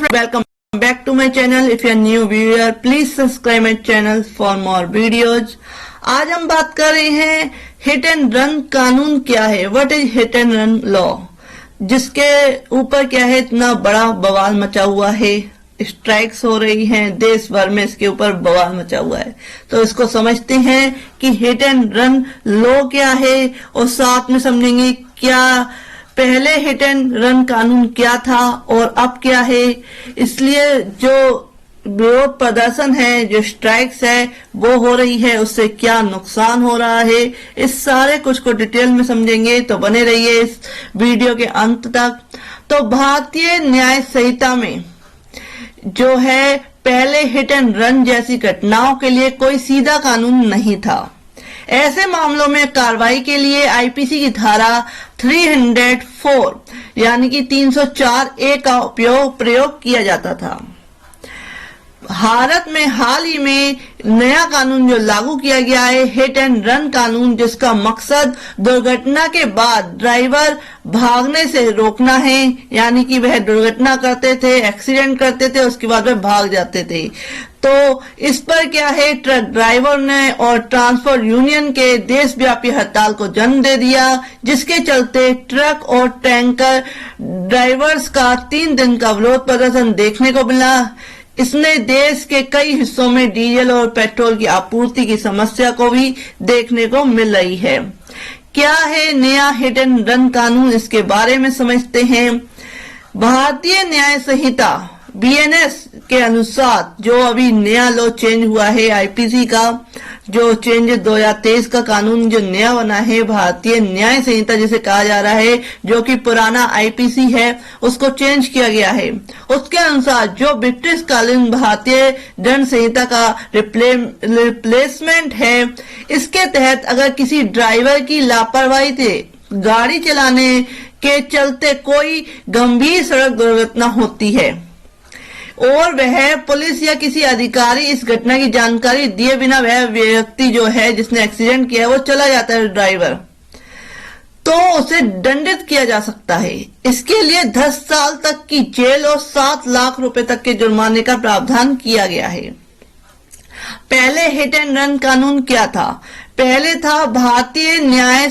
welcome back to my channel. If you are new viewer, please subscribe my channel for more videos. आज हम बात कर रहे हैं हिट एंड रन कानून क्या है, what is hit and run law, जिसके ऊपर क्या है इतना बड़ा बवाल मचा हुआ है, स्ट्राइक्स हो रही हैं देश भर में, इसके ऊपर बवाल मचा हुआ है। तो इसको समझते हैं कि हिट एंड रन लॉ क्या है और साथ में समझेंगे क्या पहले हिट एंड रन कानून क्या था और अब क्या है। इसलिए जो विरोध प्रदर्शन है, जो स्ट्राइक्स है वो हो रही है, उससे क्या नुकसान हो रहा है, इस सारे कुछ को डिटेल में समझेंगे। तो बने रहिए इस वीडियो के अंत तक। तो भारतीय न्याय संहिता में जो है पहले हिट एंड रन जैसी घटनाओं के लिए कोई सीधा कानून नहीं था। ऐसे मामलों में कार्रवाई के लिए आईपीसी की धारा 304 यानी कि 304A का प्रयोग किया जाता था। भारत में हाल ही में नया कानून जो लागू किया गया है हिट एंड रन कानून, जिसका मकसद दुर्घटना के बाद ड्राइवर भागने से रोकना है, यानी कि वह दुर्घटना करते थे, एक्सीडेंट करते थे, उसके बाद वह भाग जाते थे। तो इस पर क्या है, ट्रक ड्राइवर ने और ट्रांसपोर्ट यूनियन के देशव्यापी हड़ताल को जन्म दे दिया, जिसके चलते ट्रक और टैंकर ड्राइवर्स का 3 दिन का विरोध प्रदर्शन देखने को मिला। इसने देश के कई हिस्सों में डीजल और पेट्रोल की आपूर्ति की समस्या को भी देखने को मिल रही है। क्या है नया हिट एंड रन कानून, इसके बारे में समझते हैं। भारतीय न्याय संहिता BNS के अनुसार जो अभी नया लॉ चेंज हुआ है, आईपीसी का जो चेंज 2023 का कानून जो नया बना है, भारतीय न्याय संहिता जिसे कहा जा रहा है, जो कि पुराना आईपीसी है, उसको चेंज किया गया है। उसके अनुसार जो ब्रिटिश कालीन भारतीय दंड संहिता का रिप्लेसमेंट है, इसके तहत अगर किसी ड्राइवर की लापरवाही से गाड़ी चलाने के चलते कोई गंभीर सड़क दुर्घटना होती है और वह पुलिस या किसी अधिकारी इस घटना की जानकारी दिए बिना वह व्यक्ति जो है जिसने एक्सीडेंट किया है वो चला जाता है ड्राइवर, तो उसे दंडित किया जा सकता है। इसके लिए 10 साल तक की जेल और 7 लाख रुपए तक के जुर्माने का प्रावधान किया गया है। पहले हिट एंड रन कानून क्या था? पहले था भारतीय न्याय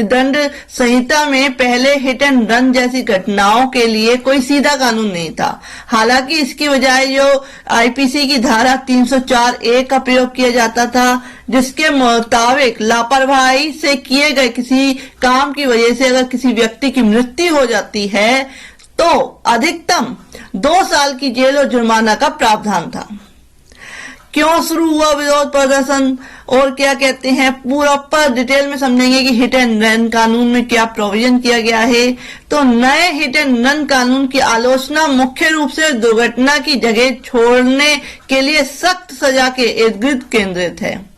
दंड संहिता में पहले हिट एंड रन जैसी घटनाओं के लिए कोई सीधा कानून नहीं था। हालांकि इसकी बजाय जो आईपीसी की धारा 304A का प्रयोग किया जाता था, जिसके मुताबिक लापरवाही से किए गए किसी काम की वजह से अगर किसी व्यक्ति की मृत्यु हो जाती है तो अधिकतम 2 साल की जेल और जुर्माना का प्रावधान था। क्यों शुरू हुआ विरोध प्रदर्शन और क्या कहते हैं, पूरा पर डिटेल में समझेंगे कि हिट एंड रन कानून में क्या प्रोविजन किया गया है। तो नए हिट एंड रन कानून की आलोचना मुख्य रूप से दुर्घटना की जगह छोड़ने के लिए सख्त सजा के इर्द गिर्द केंद्रित है,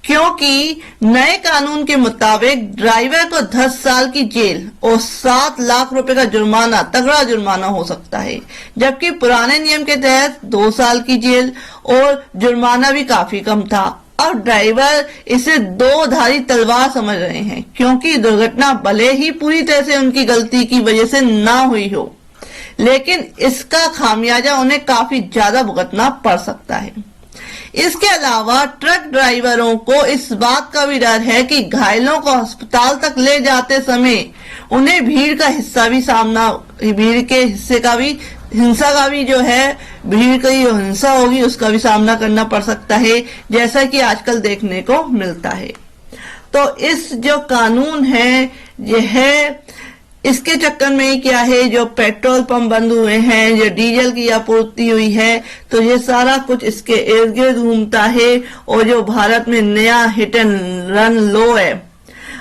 क्योंकि नए कानून के मुताबिक ड्राइवर को 10 साल की जेल और 7 लाख रुपए का जुर्माना, तगड़ा जुर्माना हो सकता है, जबकि पुराने नियम के तहत 2 साल की जेल और जुर्माना भी काफी कम था। अब ड्राइवर इसे 2 धारी तलवार समझ रहे हैं, क्योंकि दुर्घटना भले ही पूरी तरह से उनकी गलती की वजह से ना हुई हो, लेकिन इसका खामियाजा उन्हें काफी ज्यादा भुगतना पड़ सकता है। इसके अलावा ट्रक ड्राइवरों को इस बात का भी डर है कि घायलों को अस्पताल तक ले जाते समय उन्हें भीड़ के हिस्से का भी हिंसा का भी जो है, भीड़ की जो हिंसा होगी उसका भी सामना करना पड़ सकता है, जैसा कि आजकल देखने को मिलता है। तो इस जो कानून है यह इसके चक्कर में क्या है, जो पेट्रोल पंप बंद हुए हैं, जो डीजल की आपूर्ति हुई है, तो ये सारा कुछ इसके इर्द गिर्द घूमता है। और जो भारत में नया हिट एंड रन लॉ है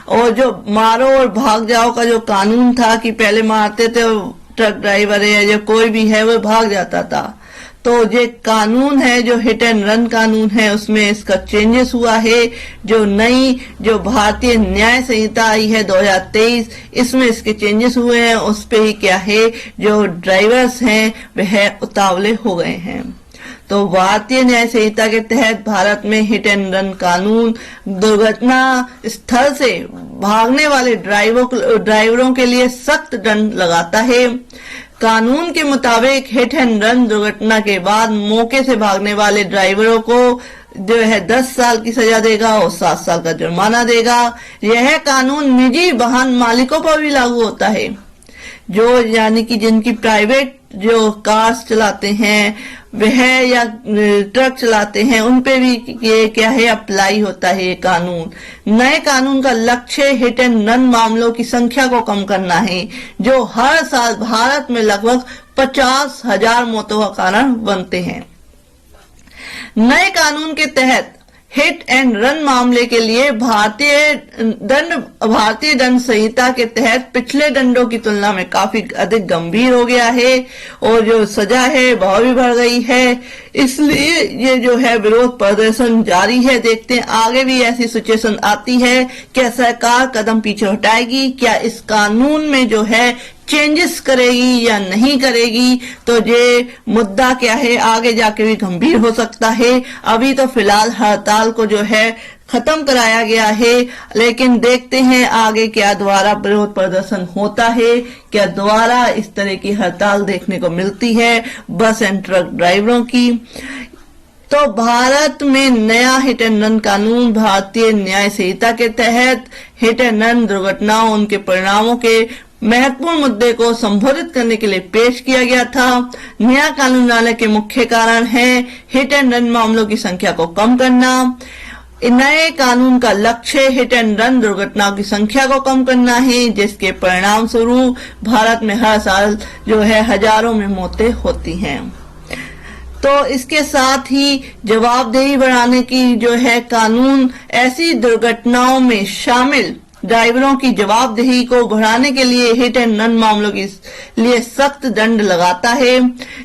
और जो मारो और भाग जाओ का जो कानून था कि पहले मारते थे ट्रक ड्राइवर है या कोई भी है वो भाग जाता था, तो ये कानून है जो हिट एंड रन कानून है उसमें इसका चेंजेस हुआ है। जो नई जो भारतीय न्याय संहिता आई है 2023, इसमें इसके चेंजेस हुए हैं। उस पे ही क्या है, जो ड्राइवर्स हैं वह उतावले हो गए हैं। तो भारतीय न्याय संहिता के तहत भारत में हिट एंड रन कानून दुर्घटना स्थल से भागने वाले ड्राइवरों के लिए सख्त दंड लगाता है। कानून के मुताबिक हिट एंड रन दुर्घटना के बाद मौके से भागने वाले ड्राइवरों को जो है 10 साल की सजा देगा और 7 साल का जुर्माना देगा। यह कानून निजी वाहन मालिकों पर भी लागू होता है, जो यानी कि जिनकी प्राइवेट जो कार्स चलाते हैं वह या ट्रक चलाते हैं उन पे भी ये क्या है अप्लाई होता है ये कानून। नए कानून का लक्ष्य हिट एंड रन मामलों की संख्या को कम करना है, जो हर साल भारत में लगभग 50,000 मौतों का कारण बनते हैं। नए कानून के तहत हिट एंड रन मामले के लिए भारतीय दंड संहिता के तहत पिछले दंडों की तुलना में काफी अधिक गंभीर हो गया है और जो सजा है वह भी बढ़ गई है। इसलिए ये जो है विरोध प्रदर्शन जारी है। देखते हैं आगे भी ऐसी सिचुएशन आती है, क्या सरकार कदम पीछे हटाएगी, क्या इस कानून में जो है चेंजेस करेगी या नहीं करेगी। तो ये मुद्दा क्या है आगे जाके भी गंभीर हो सकता है। अभी तो फिलहाल हड़ताल को जो है खत्म कराया गया है, लेकिन देखते हैं आगे क्या दोबारा विरोध प्रदर्शन होता है, क्या दोबारा इस तरह की हड़ताल देखने को मिलती है बस एंड ट्रक ड्राइवरों की। तो भारत में नया हिट एंड रन कानून भारतीय न्याय संहिता के तहत हिट एंड रन दुर्घटनाओं उनके परिणामों के महत्वपूर्ण मुद्दे को संबोधित करने के लिए पेश किया गया था। नया कानून लाने के मुख्य कारण है हिट एंड रन मामलों की संख्या को कम करना। नए कानून का लक्ष्य हिट एंड रन दुर्घटनाओं की संख्या को कम करना है, जिसके परिणाम स्वरूप भारत में हर साल जो है हजारों में मौतें होती हैं। तो इसके साथ ही जवाबदेही बढ़ाने की जो है कानून ऐसी दुर्घटनाओं में शामिल ड्राइवरों की जवाबदेही को बढ़ाने के लिए हिट एंड रन मामलों के लिए सख्त दंड लगाता है,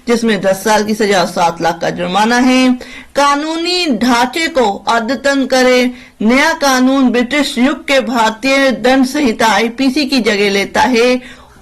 जिसमें 10 साल की सजा और 7 लाख का जुर्माना है। कानूनी ढांचे को अद्यतन करे। नया कानून ब्रिटिश युग के भारतीय दंड संहिता आईपीसी की जगह लेता है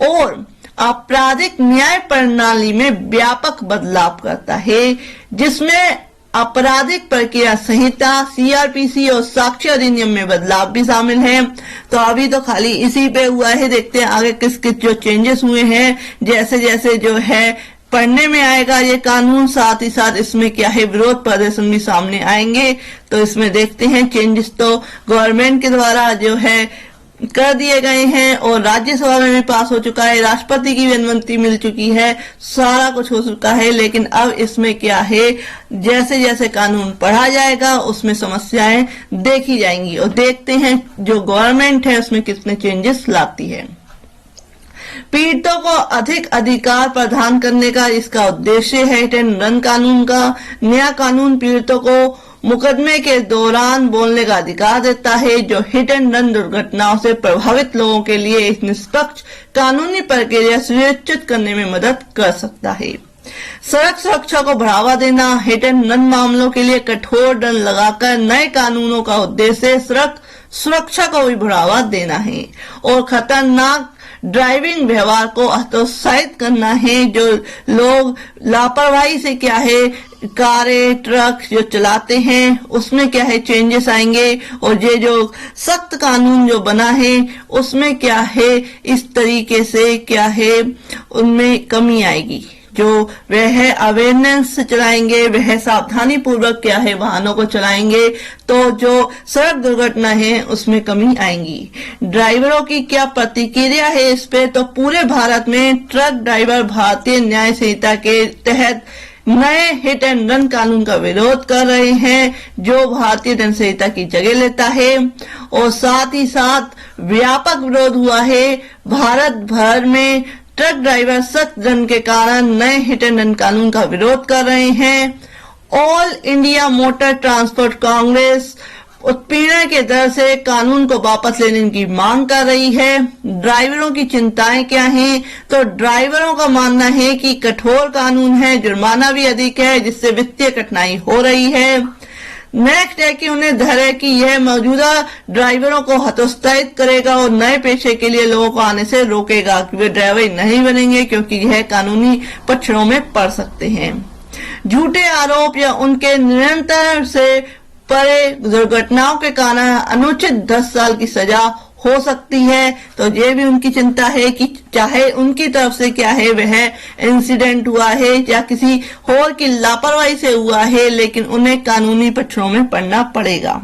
और आपराधिक न्याय प्रणाली में व्यापक बदलाव करता है, जिसमें आपराधिक प्रक्रिया संहिता, सीआरपीसी और साक्ष्य अधिनियम में बदलाव भी शामिल है। तो अभी तो खाली इसी पे हुआ है, देखते हैं आगे किस किस जो चेंजेस हुए हैं। जैसे जैसे जो है पढ़ने में आएगा ये कानून, साथ ही साथ इसमें क्या है विरोध प्रदर्शन भी सामने आएंगे। तो इसमें देखते हैं चेंजेस तो गवर्नमेंट के द्वारा जो है कर दिए गए हैं और राज्यसभा में भी पास हो चुका है, राष्ट्रपति की भी अनुमति मिल चुकी है, सारा कुछ हो चुका है। लेकिन अब इसमें क्या है, जैसे जैसे कानून पढ़ा जाएगा उसमें समस्याएं देखी जाएंगी और देखते हैं जो गवर्नमेंट है उसमें कितने चेंजेस लाती है। पीड़ितों को अधिक अधिकार प्रदान करने का इसका उद्देश्य है। हिट एंड रन कानून का नया कानून पीड़ितों को मुकदमे के दौरान बोलने का अधिकार देता है, जो हिट एंड रन दुर्घटनाओं से प्रभावित लोगों के लिए एक निष्पक्ष कानूनी प्रक्रिया सुनिश्चित करने में मदद कर सकता है। सड़क सुरक्षा को बढ़ावा देना। हिट एंड रन मामलों के लिए कठोर दंड लगाकर नए कानूनों का उद्देश्य सड़क सुरक्षा को भी बढ़ावा देना है और खतरनाक ड्राइविंग व्यवहार को हतोत्साहित करना है। जो लोग लापरवाही से क्या है कारें ट्रक जो चलाते हैं उसमें क्या है चेंजेस आएंगे और ये जो सख्त कानून जो बना है उसमें क्या है इस तरीके से क्या है उनमें कमी आएगी। जो वह अवेयरनेस से चलाएंगे, वह सावधानी पूर्वक क्या है वाहनों को चलाएंगे, तो जो सड़क दुर्घटना है उसमें कमी आएंगी। ड्राइवरों की क्या प्रतिक्रिया है इस पे, तो पूरे भारत में ट्रक ड्राइवर भारतीय न्याय संहिता के तहत नए हिट एंड रन कानून का विरोध कर रहे हैं, जो भारतीय दंड संहिता की जगह लेता है और साथ ही साथ व्यापक विरोध हुआ है। भारत भर में ट्रक ड्राइवर सख्त दंड के कारण नए हिट एंड रन कानून का विरोध कर रहे हैं। All India motor transport Congress उत्पीड़न के दर से कानून को वापस लेने की मांग कर रही है। ड्राइवरों की चिंताएं क्या हैं, तो ड्राइवरों का मानना है कि कठोर कानून है, जुर्माना भी अधिक है, जिससे वित्तीय कठिनाई हो रही है। नेक्स्ट है कि उन्हें डर है कि यह मौजूदा ड्राइवरों को हतोत्साहित करेगा और नए पेशे के लिए लोगों को आने से रोकेगा कि वे ड्राइवर नहीं बनेंगे, क्योंकि यह कानूनी पक्षों में पड़ सकते हैं। झूठे आरोप या उनके निरंतर से परे दुर्घटनाओं के कारण अनुचित 10 साल की सजा हो सकती है। तो ये भी उनकी चिंता है कि चाहे उनकी तरफ से क्या है वह इंसिडेंट हुआ है या किसी और की लापरवाही से हुआ है, लेकिन उन्हें कानूनी पक्षों में पड़ना पड़ेगा।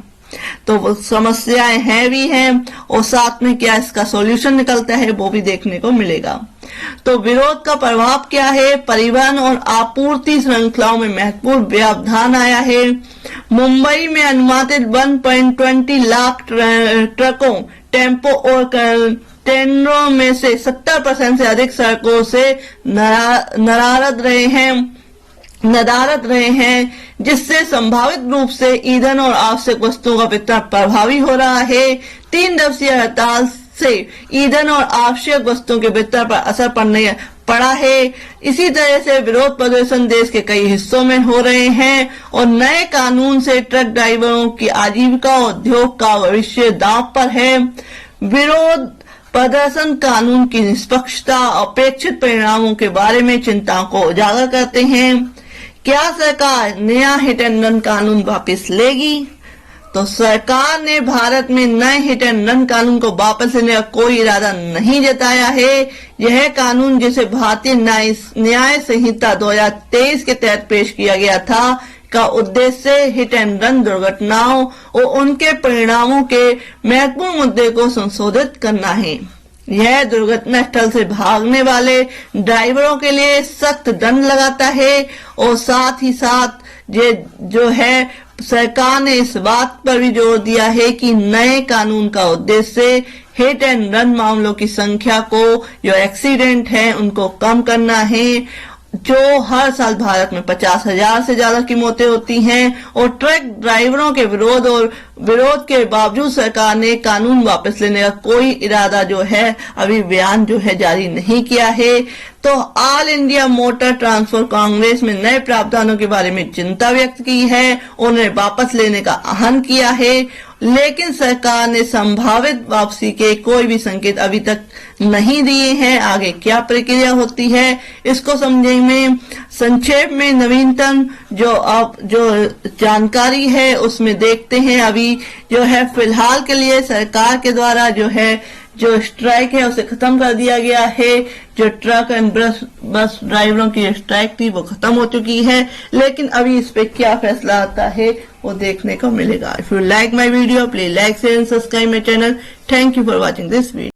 तो वो समस्याएं हैं भी हैं और साथ में क्या इसका सॉल्यूशन निकलता है वो भी देखने को मिलेगा। तो विरोध का प्रभाव क्या है? परिवहन और आपूर्ति श्रृंखलाओं में महत्वपूर्ण व्यवधान आया है। मुंबई में अनुमानित 1.20 लाख ट्रकों, टेम्पो और कंटेनरों में से 70% से अधिक सड़कों से नदारद रहे हैं, जिससे संभावित रूप से ईंधन और आवश्यक वस्तुओं का वितरण प्रभावी हो रहा है। 3 दिवसीय हड़ताल से ईंधन और आवश्यक वस्तुओं के वितरण पर असर पड़ा है। इसी तरह से विरोध प्रदर्शन देश के कई हिस्सों में हो रहे हैं और नए कानून से ट्रक ड्राइवरों की आजीविका और उद्योग का भविष्य दांव पर है। विरोध प्रदर्शन कानून की निष्पक्षता, अपेक्षित परिणामों के बारे में चिंताओं को उजागर करते हैं। क्या सरकार नया हिट एंड रन कानून वापस लेगी? तो सरकार ने भारत में नए हिट एंड रन कानून को वापस लेने का कोई इरादा नहीं जताया है। यह कानून जिसे भारतीय न्याय संहिता 2023 के तहत पेश किया गया था का उद्देश्य हिट एंड रन दुर्घटनाओं और उनके परिणामों के महत्वपूर्ण मुद्दे को संशोधित करना है। यह दुर्घटना स्थल से भागने वाले ड्राइवरों के लिए सख्त दंड लगाता है और साथ ही साथ ये जो है सरकार ने इस बात पर भी जोर दिया है कि नए कानून का उद्देश्य हिट एंड रन मामलों की संख्या को, जो एक्सीडेंट है, उनको कम करना है। जो हर साल भारत में 50,000 से ज्यादा की मौतें होती हैं और ट्रक ड्राइवरों के विरोध के बावजूद सरकार ने कानून वापस लेने का कोई इरादा जो है अभी बयान जो है जारी नहीं किया है। तो all India motor transport Congress में नए प्रावधानों के बारे में चिंता व्यक्त की है, उन्हें वापस लेने का आह्वान किया है, लेकिन सरकार ने संभावित वापसी के कोई भी संकेत अभी तक नहीं दिए हैं। आगे क्या प्रक्रिया होती है इसको समझेंगे। संक्षेप में नवीनतम जो जानकारी है उसमें देखते हैं। अभी जो है फिलहाल के लिए सरकार के द्वारा जो स्ट्राइक है उसे खत्म कर दिया गया है। जो ट्रक एंड बस ड्राइवरों की स्ट्राइक थी वो खत्म हो चुकी है, लेकिन अभी इस पे क्या फैसला आता है वो देखने को मिलेगा। If you like my video please like share and subscribe my channel. Thank you for watching this video.